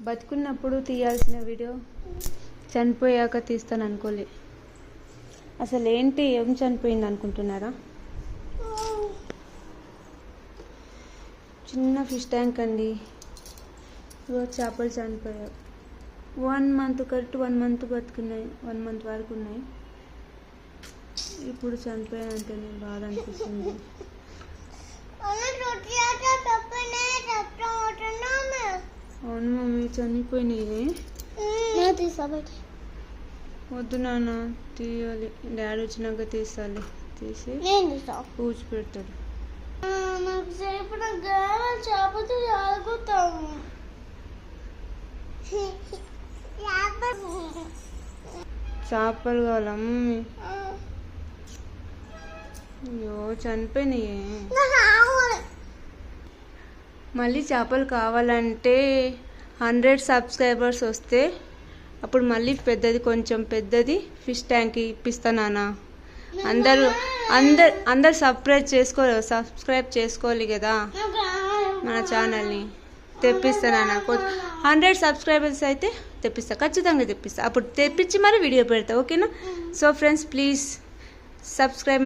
బతుకున్నప్పుడు తీయాల్సిన వీడియో చనిపోయాక తీస్తాను అనుకోలే. అసలు ఏంటి, ఏం చనిపోయింది అనుకుంటున్నారా? చిన్న ఫిష్ ట్యాంక్ అండి. రోజు చేపలు చనిపోయాయి. 1 మంత్, కరెక్ట్ 1 మంత్ బతుకున్నాయి, 1 మంత్ వరకు ఉన్నాయి. ఇప్పుడు చనిపోయానంటేనే బాధ అనిపిస్తుంది. అవును మమ్మీ, చనిపోయినాయి. వద్దు నాన్న, తీయాలి. డాడీ వచ్చినాక తీసాలి. తీసి పూజ పెడతాడు. చేపలు కావాలా మమ్మీ? అయ్యో చనిపోయినాయి. మళ్ళీ చేపలు కావాలంటే 100 సబ్స్క్రైబర్స్ వస్తే అప్పుడు మళ్ళీ కొంచెం పెద్దది ఫిష్ ట్యాంక్ ఇప్పిస్తా నాన్న. అందరు సబ్స్క్రైబ్ చేసుకోవాలి కదా మన ఛానల్ని. తెప్పిస్తా నాన్న. 100 సబ్స్క్రైబర్స్ అయితే తెప్పిస్తా, ఖచ్చితంగా తెప్పిస్తా. అప్పుడు తెప్పించి మరి వీడియో పెడతా, ఓకేనా? So friends, please subscribe.